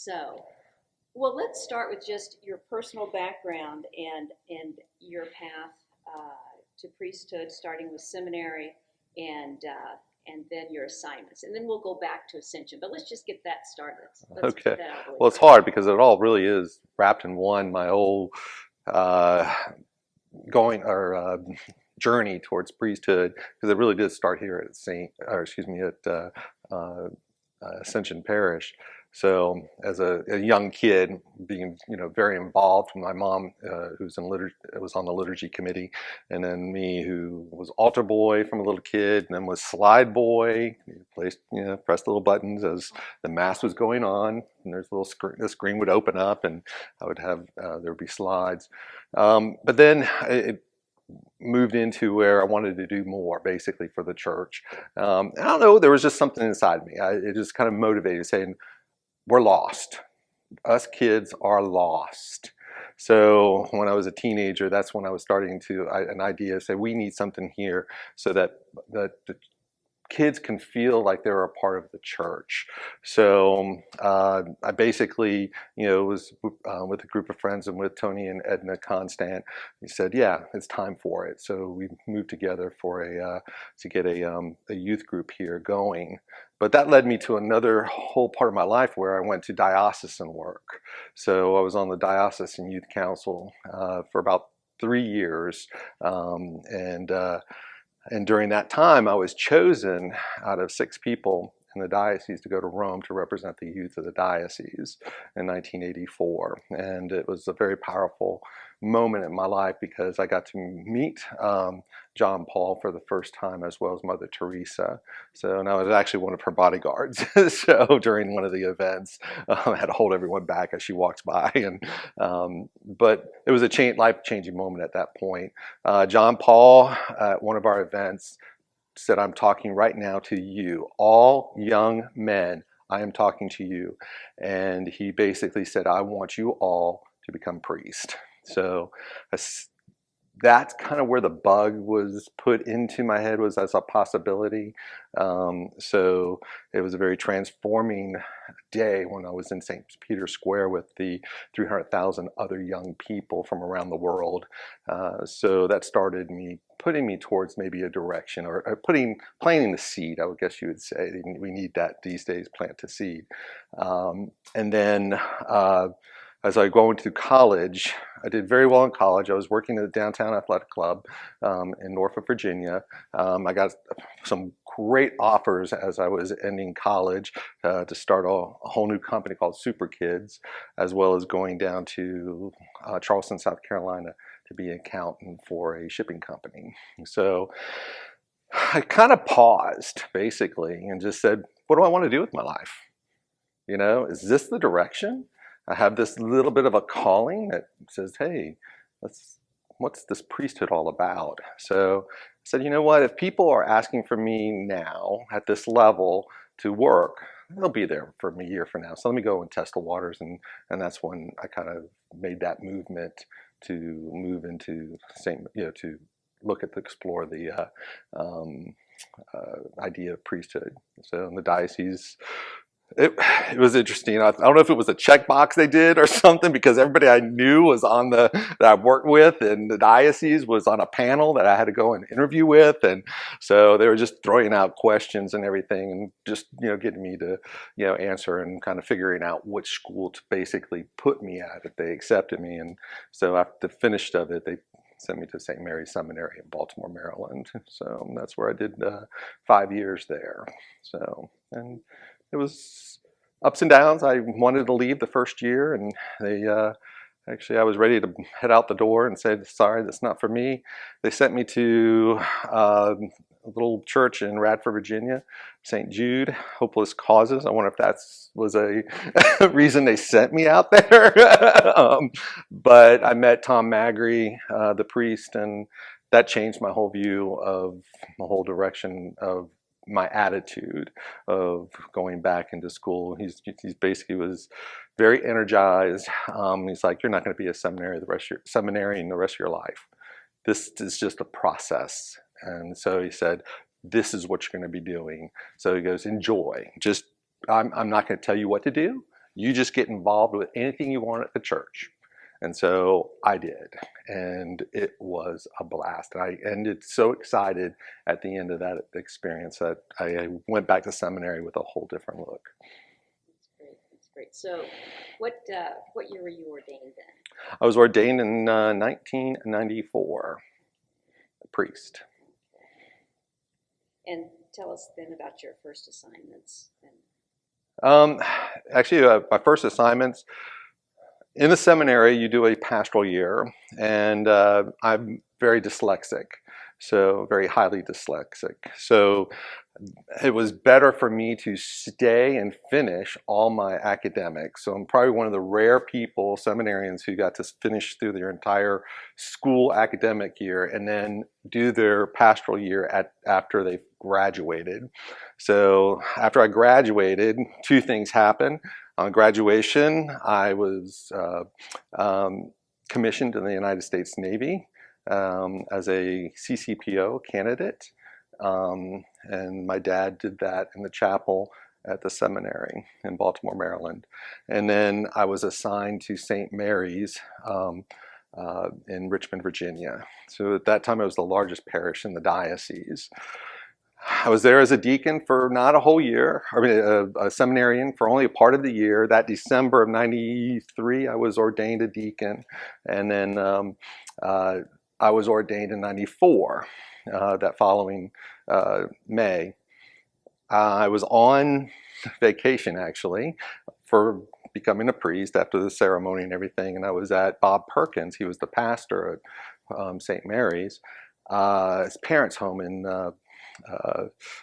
So, well, let's start with just your personal background and your path to priesthood, starting with seminary and then your assignments, and then we'll go back to Ascension. But let's just get that started. Let's Okay. get that out of the way Well, it's first. hard because it all really is wrapped in one. My whole uh, going or journey towards priesthood, because it really did start here at uh, Ascension Parish. So as a young kid, being very involved, my mom, who's in liturgy, was on the liturgy committee, and then me, who was altar boy from a little kid, and then was slide boy. Placed, pressed little buttons as the mass was going on, and there's a little screen. The screen would open up, and I would have there would be slides. But then it moved into where I wanted to do more, basically, for the church. I don't know, there was just something inside me. It just kind of motivated, saying, we're lost. Us kids are lost. So when I was a teenager, that's when I was starting to, an idea, say, we need something here so that the kids can feel like they're a part of the church. So I basically, was with a group of friends and with Tony and Edna Constant. He said, "Yeah, it's time for it." So we moved together for to get a youth group here going. But that led me to another whole part of my life where I went to diocesan work. So I was on the diocesan youth council for about 3 years, and during that time, I was chosen out of 6 people in the diocese to go to Rome to represent the youth of the diocese in 1984. And it was a very powerful moment in my life because I got to meet John Paul for the first time, as well as Mother Teresa. So, and I was actually one of her bodyguards. So during one of the events, I had to hold everyone back as she walks by. But it was a life-changing moment at that point. John Paul, at one of our events, said, "I'm talking right now to you, all young men. I am talking to you." And he basically said, "I want you all to become priests." So that's kind of where the bug was put into my head, was as a possibility. So it was a very transforming day when I was in St. Peter's Square with the 300,000 other young people from around the world. So that started putting me towards maybe a direction, or planting the seed, I would guess you would say. We need that these days, plant a seed. And then as I go into college, I did very well in college. I was working at the Downtown Athletic Club in Norfolk, Virginia. I got some great offers as I was ending college to start a whole new company called Super Kids, as well as going down to Charleston, South Carolina, to be an accountant for a shipping company. So I kind of paused, basically, and just said, what do I want to do with my life? Is this the direction? I have this little bit of a calling that says, hey, what's this priesthood all about? So I said, you know what, if people are asking for me now at this level to work, they'll be there for me a year from now. So let me go and test the waters. And that's when I kind of made that movement to move into to explore the idea of priesthood. So in the diocese, it was interesting. I don't know if it was a checkbox they did or something, because everybody I knew was that I worked with, and the diocese was on a panel that I had to go and interview with, and so they were just throwing out questions and everything, and just getting me to answer, and kind of figuring out which school to basically put me at if they accepted me. And so after the finished of it, they sent me to St. Mary's Seminary in Baltimore, Maryland. So that's where I did 5 years there. So, and it was ups and downs. I wanted to leave the first year, and they actually, I was ready to head out the door and said, sorry, that's not for me. They sent me to a little church in Radford, Virginia, St. Jude, Hopeless Causes. I wonder if that was a reason they sent me out there. But I met Tom Magri, the priest, and that changed my whole view of my whole direction of my attitude of going back into school. He's basically was very energized. He's like, you're not going to be a seminarian the rest of your life. This is just a process. And so he said, this is what you're going to be doing. So he goes, enjoy. I'm not going to tell you what to do. You just get involved with anything you want at the church. And so I did, and it was a blast. And I ended so excited at the end of that experience that I went back to seminary with a whole different look. That's great. That's great. So, what year were you ordained then? I was ordained in 1994, a priest. And tell us then about your first assignments. Actually, my first assignments in the seminary, you do a pastoral year, and I'm very dyslexic, so very highly dyslexic. So it was better for me to stay and finish all my academics. So I'm probably one of the rare people, seminarians, who got to finish through their entire school academic year and then do their pastoral year after they graduated. So after I graduated, two things happened. On graduation, I was commissioned in the United States Navy as a CCPO candidate. And my dad did that in the chapel at the seminary in Baltimore, Maryland. And then I was assigned to St. Mary's in Richmond, Virginia. So at that time, I was the largest parish in the diocese. I was there as a deacon for not a whole year, I mean, a seminarian for only a part of the year. That December of '93, I was ordained a deacon. And then I was ordained in '94, that following May. I was on vacation, actually, for becoming a priest after the ceremony and everything. And I was at Bob Perkins. He was the pastor at St. Mary's, his parents' home in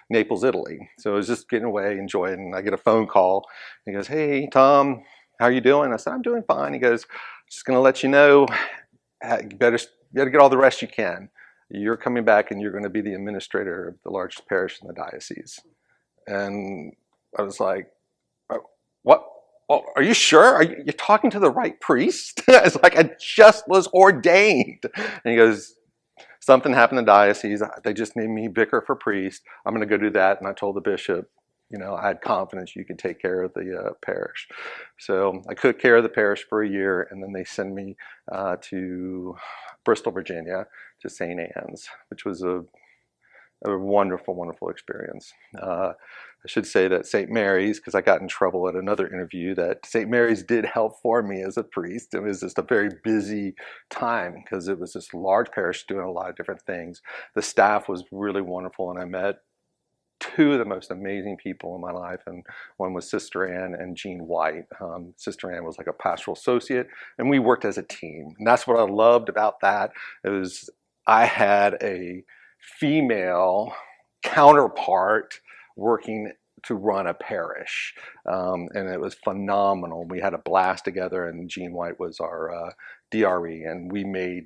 Naples, Italy. So I was just getting away, enjoying, and I get a phone call. He goes, "Hey, Tom, how are you doing?" I said, "I'm doing fine." He goes, "Just going to let you know, you better get all the rest you can. You're coming back and you're going to be the administrator of the largest parish in the diocese." And I was like, "What? Oh, are you sure? You're talking to the right priest?" It's like, I just was ordained. And he goes, "Something happened in the diocese. They just named me vicar for priest. I'm going to go do that." And I told the bishop, I had confidence you could take care of the parish. So I took care of the parish for a year, and then they sent me to Bristol, Virginia, to St. Anne's, which was a wonderful, wonderful experience. I should say that St. Mary's, because I got in trouble at another interview, that St. Mary's did help for me as a priest. It was just a very busy time because it was this large parish doing a lot of different things. The staff was really wonderful, and I met two of the most amazing people in my life, and one was Sister Ann and Jean White. Sister Ann was like a pastoral associate, and we worked as a team. And that's what I loved about that. I had a female counterpart working to run a parish, and it was phenomenal. We had a blast together, and Jean White was our DRE, and we made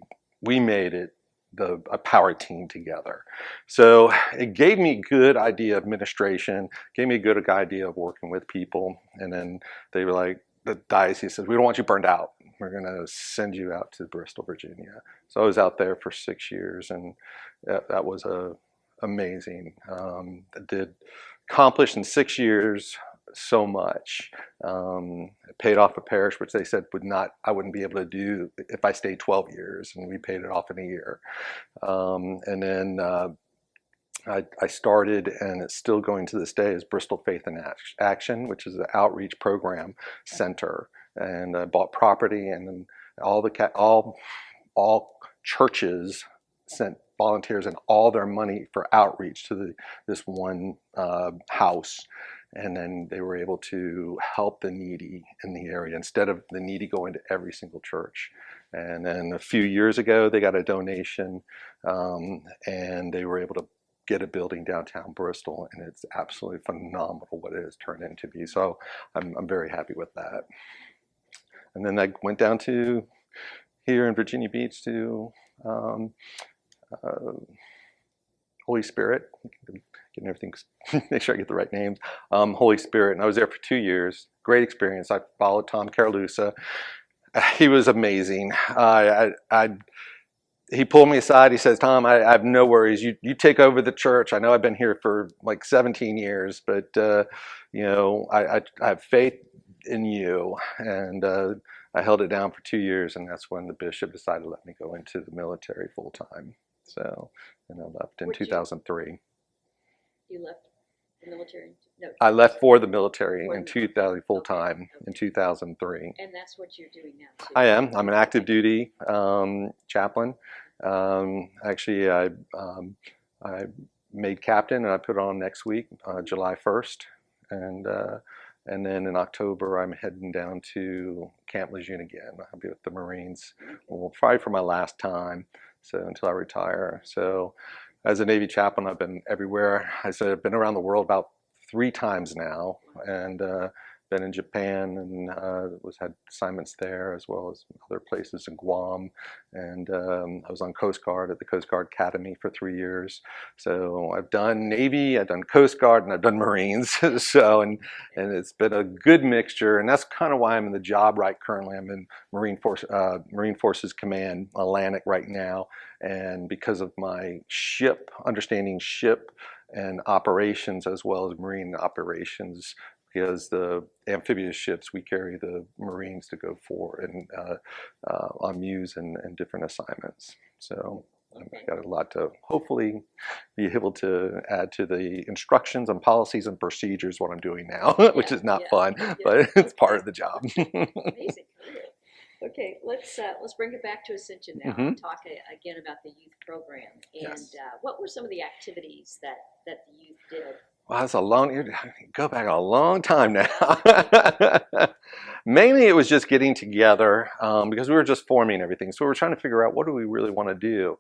it a power team together. So it gave me a good idea of administration, gave me a good idea of working with people. And then they were like, the diocese said, "We don't want you burned out. We're going to send you out to Bristol, Virginia." So I was out there for 6 years, and that was amazing. Did accomplish in 6 years so much. It paid off a parish, which they said I wouldn't be able to do if I stayed 12 years, and we paid it off in a year. And then I started, and it's still going to this day, is Bristol Faith in Action, which is an outreach program center. And I bought property, and then all churches sent volunteers and all their money for outreach to this one house. And then they were able to help the needy in the area instead of the needy going to every single church. And then a few years ago, they got a donation, and they were able to get a building downtown Bristol, and it's absolutely phenomenal what it has turned into be. So I'm very happy with that. And then I went down to here in Virginia Beach to Holy Spirit, getting everything, make sure I get the right names, Holy Spirit, and I was there for 2 years. Great experience. I followed Tom Ianucci. He was amazing. He pulled me aside. He says, "Tom, I have no worries. You take over the church. I know I've been here for like 17 years, but I have faith. in you. And I held it down for 2 years, and that's when the bishop decided to let me go into the military full time. So, and I left in 2003. You left the military? No. I left for the military For in the 2000 full Okay, time in 2003. And that's what you're doing now too. I am. I'm an active duty chaplain. Actually, I made captain, and I put on next week, July 1st, and then in October I'm heading down to Camp Lejeune again. I'll be with the Marines, well, probably for my last time, so until I retire. So, as a Navy chaplain, I've been everywhere. I said I've been around the world about 3 times now, and been in Japan, and had assignments there, as well as other places in Guam. And I was on Coast Guard at the Coast Guard Academy for 3 years. So I've done Navy, I've done Coast Guard, and I've done Marines. So and it's been a good mixture, and that's kind of why I'm in the job right currently. I'm in Marine Forces Command Atlantic right now, and because of my understanding ship and operations, as well as marine operations, because the amphibious ships, we carry the Marines to go for and on MEUs and different assignments. So I've got a lot to hopefully be able to add to the instructions and policies and procedures, what I'm doing now, which is not fun, but it's part of the job. Amazing career. Okay, let's bring it back to Ascension now and talk again about the youth program. And what were some of the activities that the youth did? Well, that's go back a long time now. Mainly it was just getting together because we were just forming everything. So we were trying to figure out, what do we really want to do?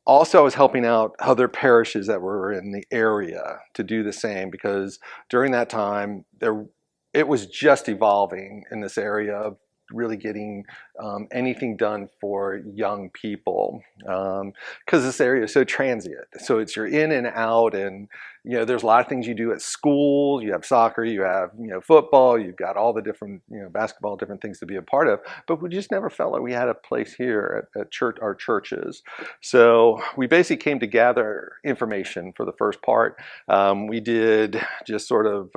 Also, I was helping out other parishes that were in the area to do the same, because during that time, it was just evolving in this area of really getting anything done for young people, because this area is so transient. So you're in and out, and there's a lot of things you do at school. You have soccer, you have football, you've got all the different basketball, different things to be a part of. But we just never felt like we had a place here at church, our churches. So we basically came to gather information for the first part. We did just sort of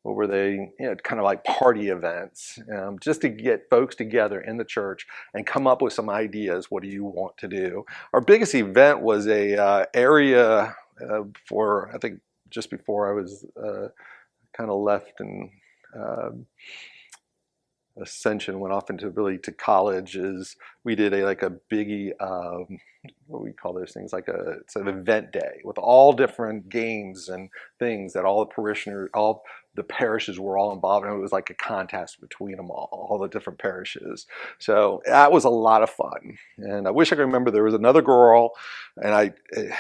what were they, kind of like party events, just to get folks together in the church and come up with some ideas. What do you want to do? Our biggest event was a area for, I think, just before I was kind of left and Ascension, went off to college. Is we did a biggie, what do we call those things, it's an event day with all different games and things that all the parishioners, all the parishes were all involved in. It was like a contest between them all the different parishes. So that was a lot of fun. And I wish I could remember, there was another girl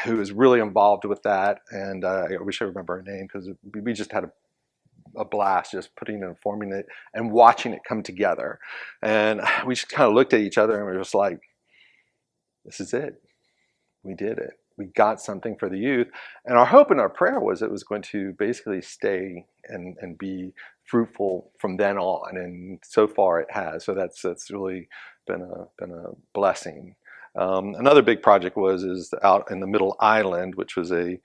who was really involved with that, and I wish I remember her name, because we just had a blast just putting it and forming it and watching it come together. And we just kind of looked at each other and we were just like, this is it. We did it. We got something for the youth. And our hope and our prayer was it was going to basically stay and be fruitful from then on. And so far it has. So that's really been a blessing. Another big project is out in the Middle Island, which was a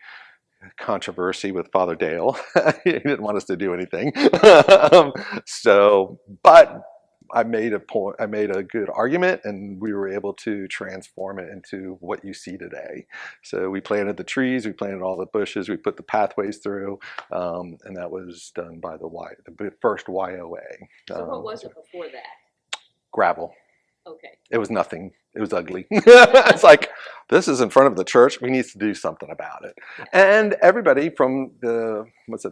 controversy with Father Dale. He didn't want us to do anything. But I made a good argument, and we were able to transform it into what you see today. So we planted the trees, we planted all the bushes, we put the pathways through, and that was done by the first YOA. So what was it before that? Gravel. Okay. It was nothing. It was ugly. It's like, this is in front of the church. We need to do something about it. And everybody from the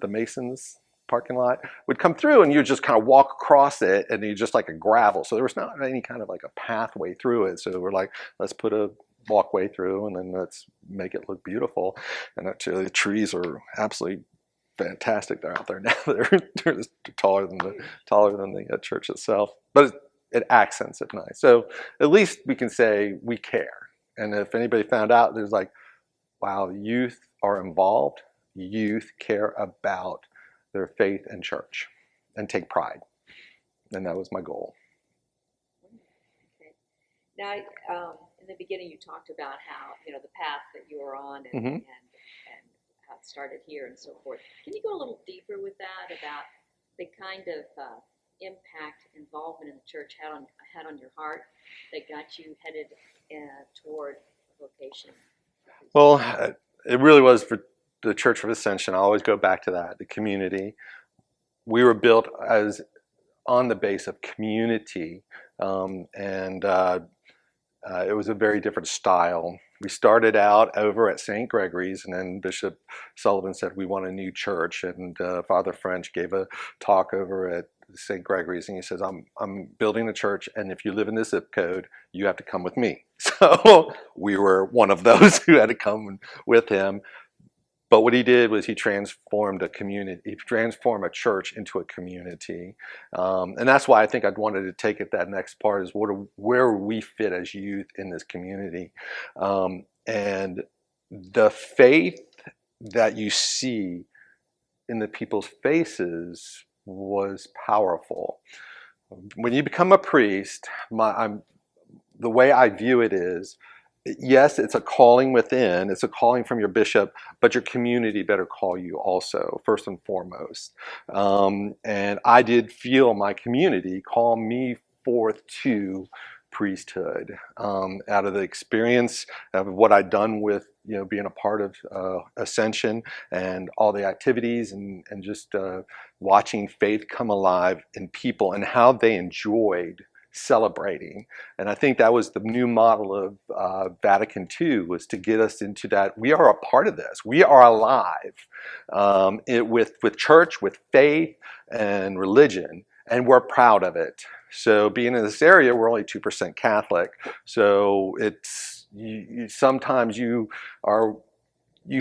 Masons parking lot would come through, and you just kind of walk across it, and you just like a gravel. So there was not any kind of like a pathway through it. So we're like, let's put a walkway through, and then let's make it look beautiful. And actually, the trees are absolutely fantastic. They're out there now. They're taller than the church itself. But it accents it nice. So at least we can say we care. And if anybody found out, there's like, wow, youth are involved. Youth care about their faith and church and take pride. And that was my goal. Okay. Now, in the beginning, you talked about how, the path that you were on and how it started here and so forth. Can you go a little deeper with that, about the kind of impact involvement in the church had on your heart that got you headed toward vocation? Well, it really was for the Church of Ascension. I always go back to that, the community. We were built as on the base of community, and it was a very different style. We started out over at St. Gregory's, and then Bishop Sullivan said we want a new church, and Father French gave a talk over at St. Gregory's, and he says, I'm building a church, and if you live in this zip code, you have to come with me. So we were one of those who had to come with him. But what he did was he transformed a community, he transformed a church into a community. And that's why I think I'd wanted to take it that next part is where we fit as youth in this community. And the faith that you see in the people's faces was powerful. When you become a priest, the way I view it is, yes, it's a calling within, it's a calling from your bishop, but your community better call you also, first and foremost. And I did feel my community call me forth to priesthood out of the experience of what I'd done with being a part of Ascension and all the activities and just watching faith come alive in people and how they enjoyed celebrating. And I think that was the new model of Vatican II, was to get us into that we are a part of this, we are alive with church, with faith and religion, and we're proud of it. So being in this area, we're only 2% Catholic, so it's sometimes you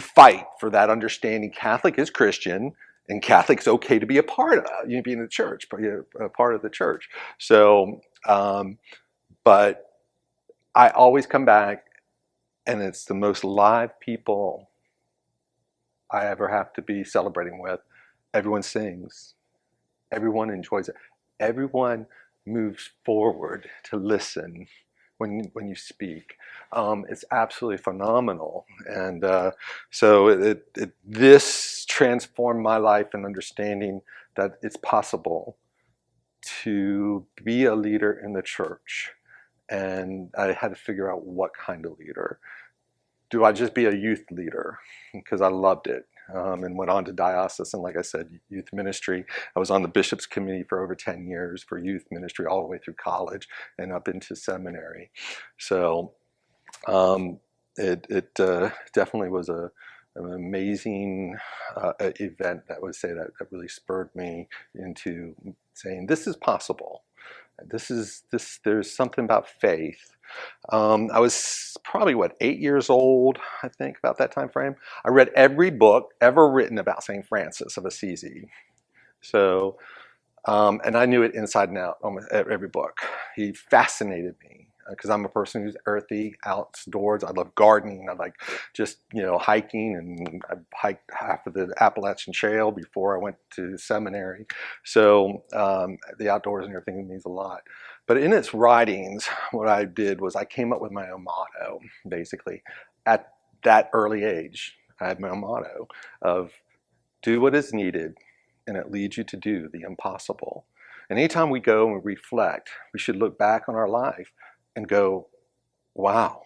fight for that understanding. Catholic is Christian, and Catholic's okay to be a part of, being in the church, a part of the church. So, but I always come back, and it's the most live people I ever have to be celebrating with. Everyone sings, everyone enjoys it, everyone moves forward to listen when you speak. It's absolutely phenomenal. And so this transformed my life in understanding that it's possible to be a leader in the church. And I had to figure out what kind of leader. Do I just be a youth leader? Because I loved it. And went on to diocesan, like I said, youth ministry. I was on the bishop's committee for over 10 years for youth ministry, all the way through college and up into seminary. So it definitely was an amazing event that would say that really spurred me into saying this is possible. There's something about faith. I was probably 8 years old, I think, about that time frame. I read every book ever written about St. Francis of Assisi. So, and I knew it inside and out, almost every book. He fascinated me because I'm a person who's earthy, outdoors. I love gardening. I like just, hiking, and I hiked half of the Appalachian Trail before I went to seminary. So the outdoors and everything means a lot. But in its writings, what I did was I came up with my own motto, basically. At that early age, I had my own motto of do what is needed, and it leads you to do the impossible. And anytime we go and reflect, we should look back on our life and go, wow,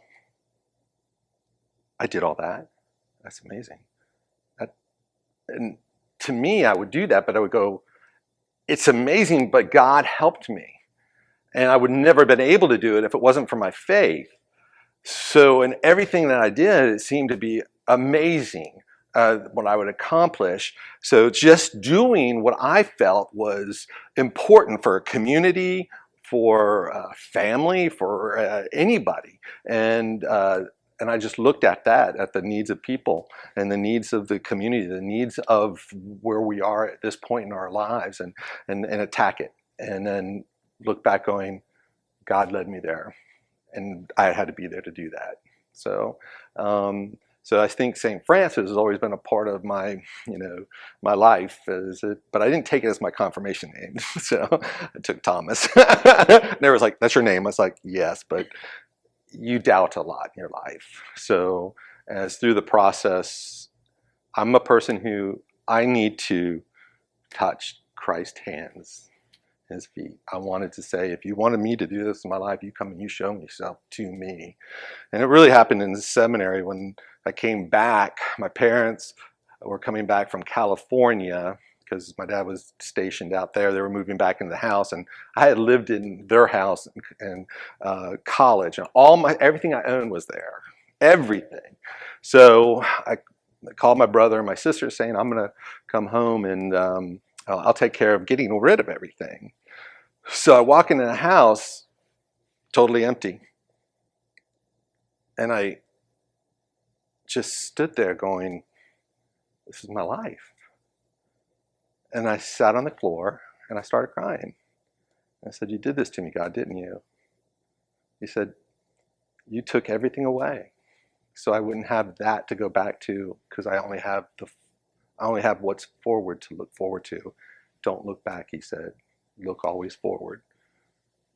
I did all that. That's amazing. And to me, I would do that, but I would go, it's amazing, but God helped me. And I would never have been able to do it if it wasn't for my faith. So in everything that I did, it seemed to be amazing what I would accomplish. So just doing what I felt was important for a community, for family, for anybody. And I just looked at that, at the needs of people and the needs of the community, the needs of where we are at this point in our lives, and attack it. And then look back going, God led me there. And I had to be there to do that. So, so I think St. Francis has always been a part of my, my life. But I didn't take it as my confirmation name. So I took Thomas. And they was like, that's your name. I was like, yes, but you doubt a lot in your life. So as through the process, I'm a person who I need to touch Christ's hands, his feet. I wanted to say, if you wanted me to do this in my life, you come and you show yourself to me. And it really happened in the seminary when I came back. My parents were coming back from California because my dad was stationed out there. They were moving back into the house, and I had lived in their house in college, and everything I owned was there, everything. So I called my brother and my sister saying, I'm going to come home and I'll take care of getting rid of everything. So I walk into the house, totally empty. And I just stood there going, this is my life. And I sat on the floor and I started crying. I said, you did this to me, God, didn't you? He said, you took everything away. So I wouldn't have that to go back to, because I only have what's forward to look forward to. Don't look back, he said. Look always forward,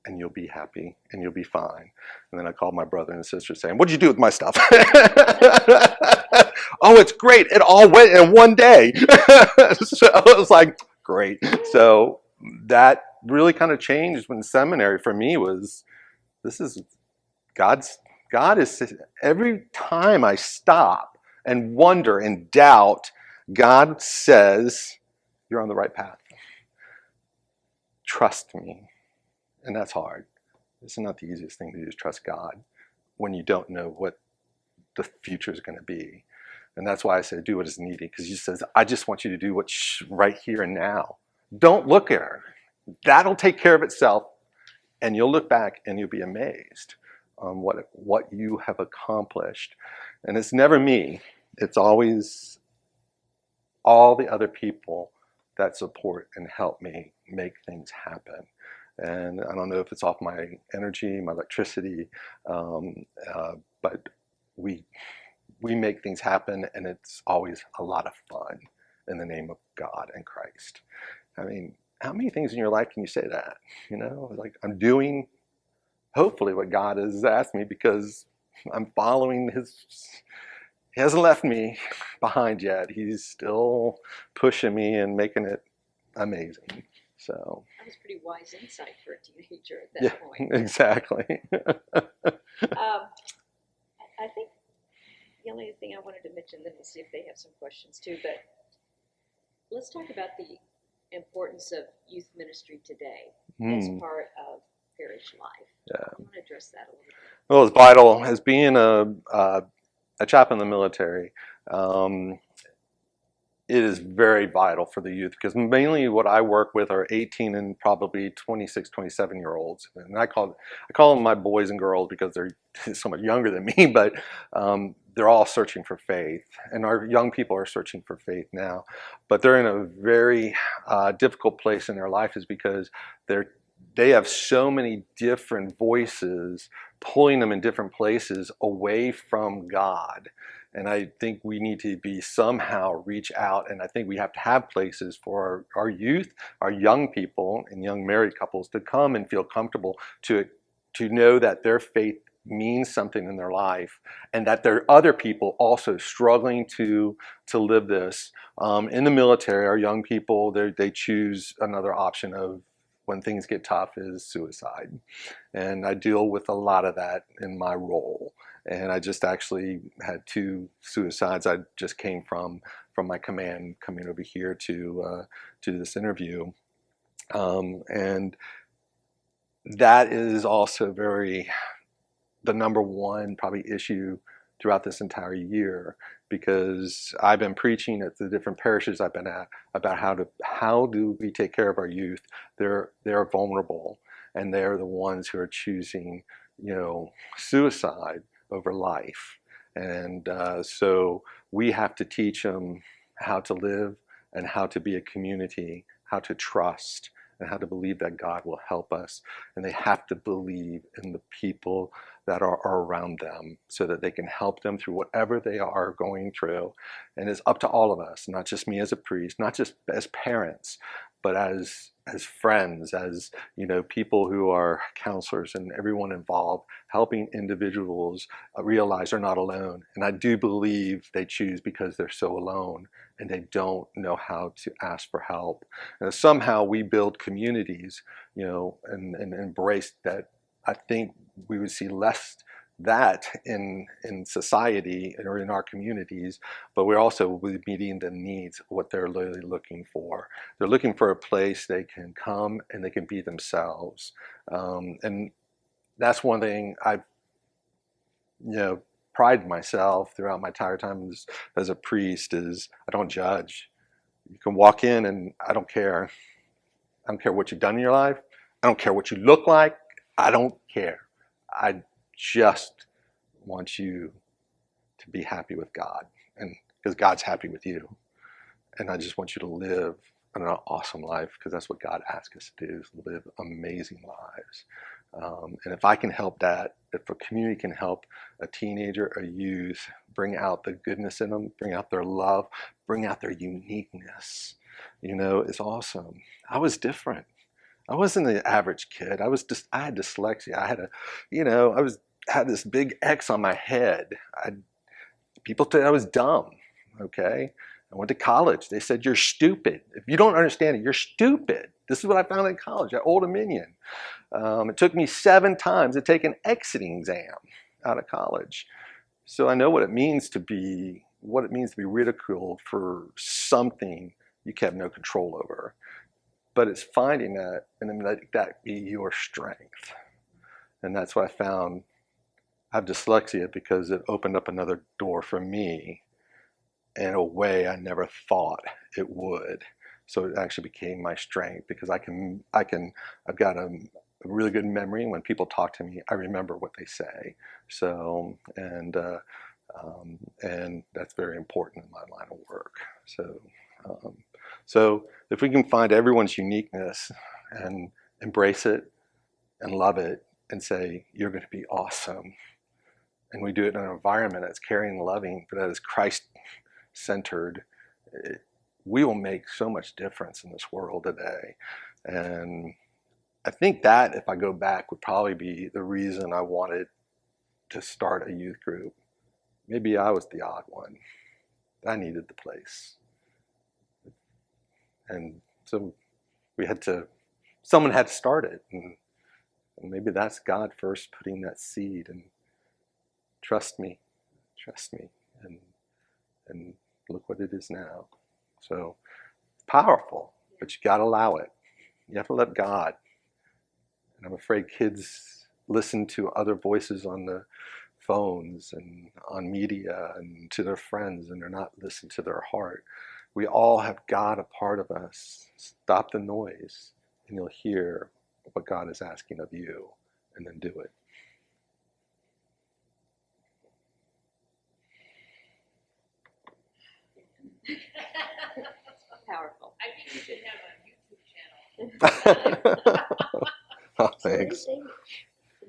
and you'll be happy, and you'll be fine. And then I called my brother and sister saying, what'd you do with my stuff? Oh, it's great. It all went in one day. So it was like, great. So that really kind of changed when seminary for me was, this is God is, every time I stop and wonder and doubt, God says, you're on the right path. Trust me. And that's hard. It's not the easiest thing to do, is trust God when you don't know what the future is going to be. And that's why I said do what is needed, because he says, I just want you to do what's right here and now. Don't look at her. That'll take care of itself. And you'll look back and you'll be amazed on what you have accomplished. And it's never me. It's always all the other people that support and help me make things happen. And I don't know if it's off my energy, my electricity, but we make things happen, and it's always a lot of fun in the name of God and Christ. I mean, how many things in your life can you say that? You know, like, I'm doing hopefully what God has asked me, because I'm following he hasn't left me behind yet. He's still pushing me and making it amazing. So that was pretty wise insight for a teenager at that point. Exactly. I think the only thing I wanted to mention, then we'll see if they have some questions too, but let's talk about the importance of youth ministry today as part of parish life. Yeah. I want to address that a little bit. Well, it's vital. As being a chaplain in the military, it is very vital for the youth, because mainly what I work with are 18 and probably 26, 27-year-olds. And I call them my boys and girls because they're so much younger than me, but they're all searching for faith. And our young people are searching for faith now. But they're in a very difficult place in their life, is because they have so many different voices pulling them in different places away from God. And I think we need to somehow reach out, and I think we have to have places for our youth, our young people, and young married couples to come and feel comfortable to know that their faith means something in their life, and that there are other people also struggling to live this. In the military, our young people, they choose another option of, when things get tough, is suicide. And I deal with a lot of that in my role. And I just actually had 2 suicides. I just came from my command coming over here to this interview. And that is also the number one probably issue throughout this entire year, because I've been preaching at the different parishes I've been at about how do we take care of our youth. They're vulnerable, and they're the ones who are choosing, suicide over life. And so we have to teach them how to live and how to be a community, how to trust, and how to believe that God will help us. And they have to believe in the people that are around them, so that they can help them through whatever they are going through. And it's up to all of us, not just me as a priest, not just as parents, but as friends, as people who are counselors and everyone involved, helping individuals realize they're not alone. And I do believe they choose because they're so alone and they don't know how to ask for help. And somehow we build communities, and embrace that. I think we would see less that in society or in our communities, but we're also meeting the needs, what they're really looking for. They're looking for a place they can come and they can be themselves. And that's one thing I've, prided myself throughout my entire time as a priest, is I don't judge. You can walk in and I don't care. I don't care what you've done in your life. I don't care what you look like. I don't care. I just want you to be happy with God, and because God's happy with you. And I just want you to live an awesome life, because that's what God asks us to do, is live amazing lives. And if I can help that, if a community can help a teenager, a youth, bring out the goodness in them, bring out their love, bring out their uniqueness, it's awesome. I was different. I wasn't the average kid. I had dyslexia. I had had this big X on my head. People said I was dumb. Okay. I went to college. They said, you're stupid. If you don't understand it, you're stupid. This is what I found in college at Old Dominion. It took me 7 times to take an exiting exam out of college. So I know what it means to be ridiculed for something you have no control over. But it's finding that and then let that be your strength. And that's what I found. I have dyslexia because it opened up another door for me in a way I never thought it would. So it actually became my strength, because I've got a really good memory. When people talk to me, I remember what they say. So, and that's very important in my line of work. So if we can find everyone's uniqueness and embrace it and love it and say, you're going to be awesome. And we do it in an environment that's caring and loving, but that is Christ-centered, we will make so much difference in this world today. And I think that, if I go back, would probably be the reason I wanted to start a youth group. Maybe I was the odd one. I needed the place. And so someone had to start it. And maybe that's God first putting that seed, and trust me, and look what it is now. So it's powerful, but you got to allow it. You have to let God. And I'm afraid kids listen to other voices on the phones and on media and to their friends, and they're not listening to their heart. We all have God a part of us. Stop the noise, and you'll hear what God is asking of you, and then do it. Powerful. I think you should have a YouTube channel. Oh, thanks. So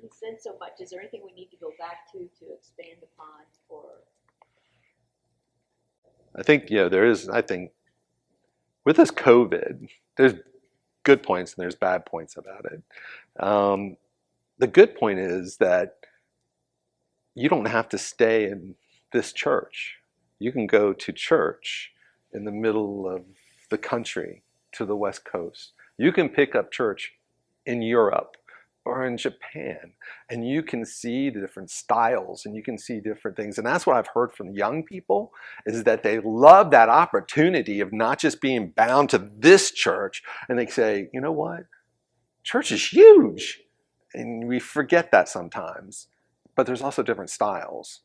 he said so much. Is there anything we need to go back to expand upon? Or I think, there is, I think, with this COVID, there's good points and there's bad points about it. The good point is that you don't have to stay in this church. You can go to church in the middle of the country, to the West Coast. You can pick up church in Europe or in Japan, and you can see the different styles and you can see different things. And that's what I've heard from young people, is that they love that opportunity of not just being bound to this church. And they say, you know what? Church is huge. And we forget that sometimes. But there's also different styles.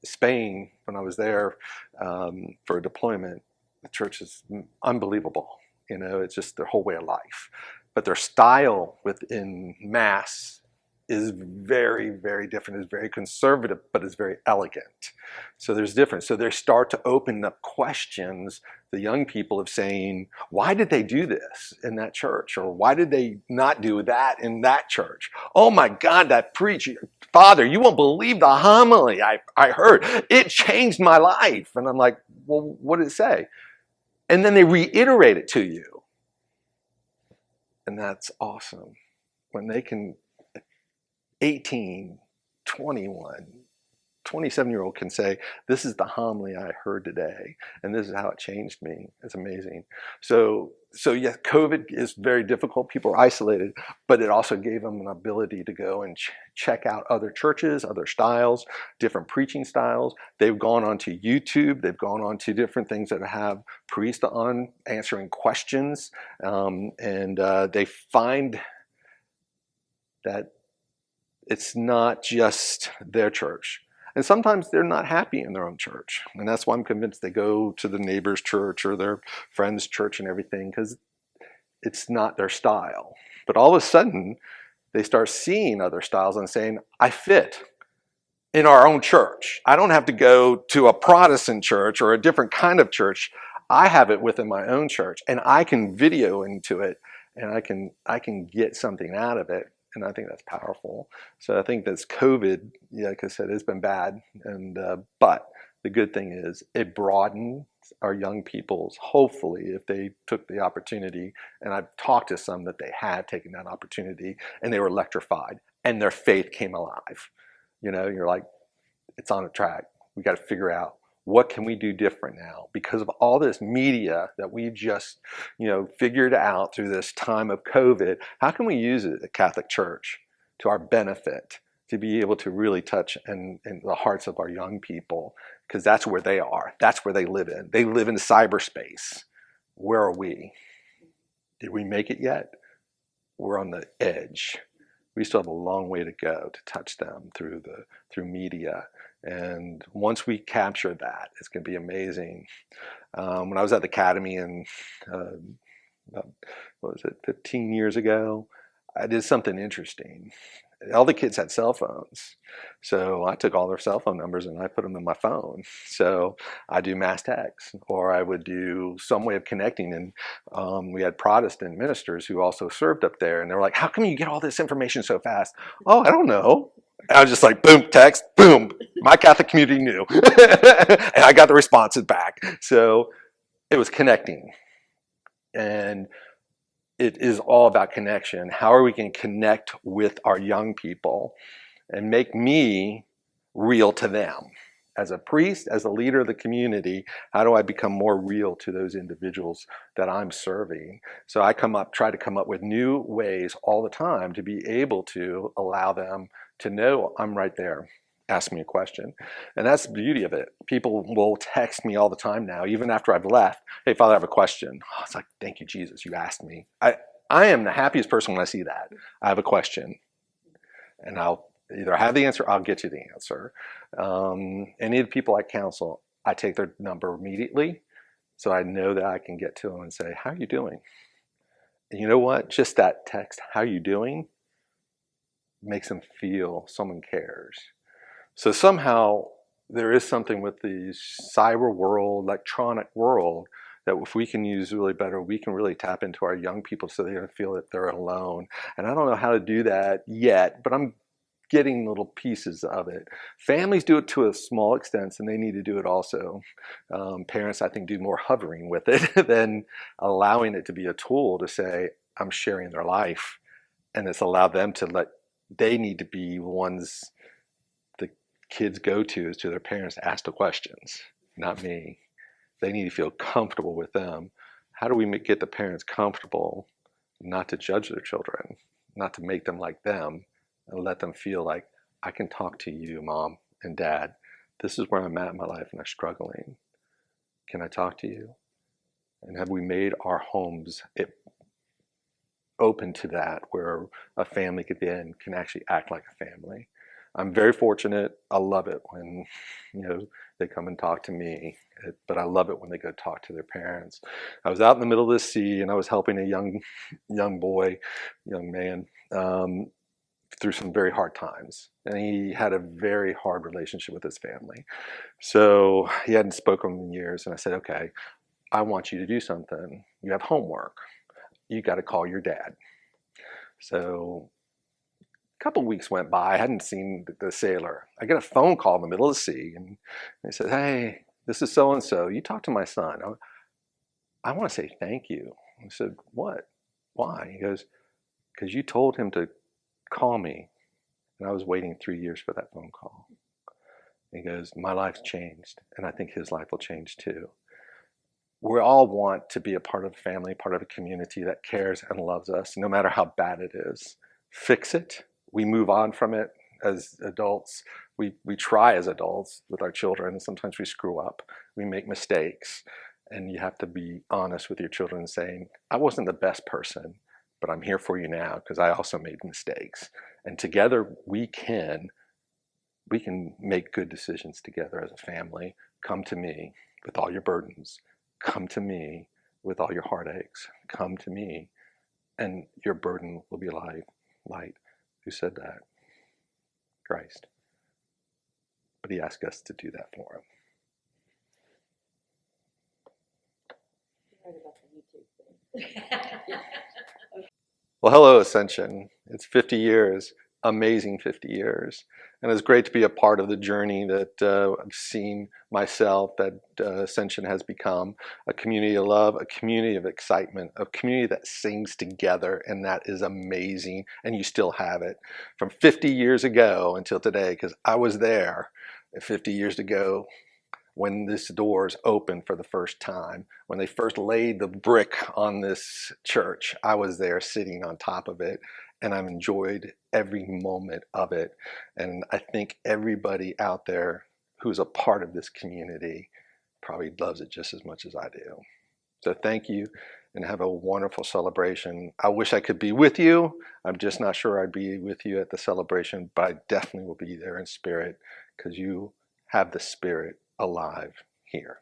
Spain, when I was there for a deployment, the church is unbelievable. It's just their whole way of life. But their style within Mass is very, very different. It's very conservative, but it's very elegant. So there's difference. So they start to open up questions, the young people, of saying, why did they do this in that church? Or why did they not do that in that church? Oh my God, that preacher, Father, you won't believe the homily I heard. It changed my life. And I'm like, well, what did it say? And then they reiterate it to you. And that's awesome. When they can, 18, 21, 27-year-old can say, this is the homily I heard today, and this is how it changed me. It's amazing. So yeah, COVID is very difficult. People are isolated, but it also gave them an ability to go and check out other churches, other styles, different preaching styles. They've gone onto YouTube. They've gone on to different things that have priests on answering questions, and they find that it's not just their church. And sometimes they're not happy in their own church. And that's why I'm convinced they go to the neighbor's church or their friend's church and everything, because it's not their style. But all of a sudden, they start seeing other styles and saying, I fit in our own church. I don't have to go to a Protestant church or a different kind of church. I have it within my own church, and I can video into it, and I can get something out of it. And I think that's powerful. So I think that's COVID, like I said, it's been bad. And but the good thing is it broadens our young people's, hopefully, if they took the opportunity. And I've talked to some that they had taken that opportunity and they were electrified and their faith came alive. You know, you're like, it's on a track. We got to figure out, what can we do different now? Because of all this media that we've just, figured out through this time of COVID, how can we use it at the Catholic Church to our benefit to be able to really touch in the hearts of our young people? Because that's where they are. That's where they live in. They live in cyberspace. Where are we? Did we make it yet? We're on the edge. We still have a long way to go to touch them through media. And once we capture that, it's going to be amazing. When I was at the academy in, 15 years ago, I did something interesting. All the kids had cell phones. So I took all their cell phone numbers and I put them in my phone. So I do mass text, or I would do some way of connecting. And we had Protestant ministers who also served up there. And they were like, how come you get all this information so fast? Oh, I don't know. I was just like, boom, text, boom. My Catholic community knew. And I got the responses back. So it was connecting. And it is all about connection. How are we going to connect with our young people and make me real to them? As a priest, as a leader of the community, how do I become more real to those individuals that I'm serving? So I try to come up with new ways all the time to be able to allow them to know I'm right there. Ask me a question. And that's the beauty of it. People will text me all the time now, even after I've left. Hey, Father, I have a question. Oh, it's like, thank you, Jesus, you asked me. I am the happiest person when I see that. I have a question. And I'll either have the answer, I'll get you the answer. Any of the people I counsel, I take their number immediately, so I know that I can get to them and say, how are you doing? And you know what? Just that text, how are you doing, makes them feel someone cares. So somehow there is something with the cyber world, electronic world, that if we can use really better, we can really tap into our young people so they don't feel that they're alone. And I don't know how to do that yet, but I'm getting little pieces of it. Families do it to a small extent, and they need to do it also. Parents, I think, do more hovering with it than allowing it to be a tool to say, I'm sharing their life. And it's allowed them they need to be ones the kids go to their parents to ask the questions, not me. They need to feel comfortable with them. How do we get the parents comfortable not to judge their children, not to make them like them, and let them feel like, I can talk to you, Mom and Dad. This is where I'm at in my life and I'm struggling. Can I talk to you? And have we made our homes open to that, where a family can actually act like a family? I'm very fortunate. I love it when they come and talk to me, but I love it when they go talk to their parents. I was out in the middle of the sea and I was helping a young man through some very hard times, and he had a very hard relationship with his family. So he hadn't spoken in years, and I said, okay, I want you to do something. You have homework. You got to call your dad. So a couple of weeks went by. I hadn't seen the sailor. I get a phone call in the middle of the sea, and he said, hey, this is so-and-so. You talk to my son. I want to say thank you. I said, what? Why? He goes, because you told him to call me, and I was waiting 3 years for that phone call. He goes, my life's changed, and I think his life will change too. We all want to be a part of a family, part of a community that cares and loves us, no matter how bad it is. Fix it. We move on from it as adults. We try as adults with our children, and sometimes we screw up. We make mistakes, and you have to be honest with your children saying, I wasn't the best person, but I'm here for you now because I also made mistakes. And together we can make good decisions together as a family. Come to me with all your burdens. Come to me with all your heartaches. Come to me, and your burden will be light. Who said that? Christ. But he asked us to do that for him. You heard about the YouTube thing. Well, hello, Ascension. It's 50 years, amazing 50 years. And it's great to be a part of the journey that I've seen myself, that Ascension has become a community of love, a community of excitement, a community that sings together, and that is amazing. And you still have it from 50 years ago until today, because I was there 50 years ago when this doors opened for the first time, when they first laid the brick on this church. I was there sitting on top of it, and I've enjoyed every moment of it. And I think everybody out there who's a part of this community probably loves it just as much as I do. So thank you, and have a wonderful celebration. I wish I could be with you. I'm just not sure I'd be with you at the celebration, but I definitely will be there in spirit, because you have the Spirit alive here.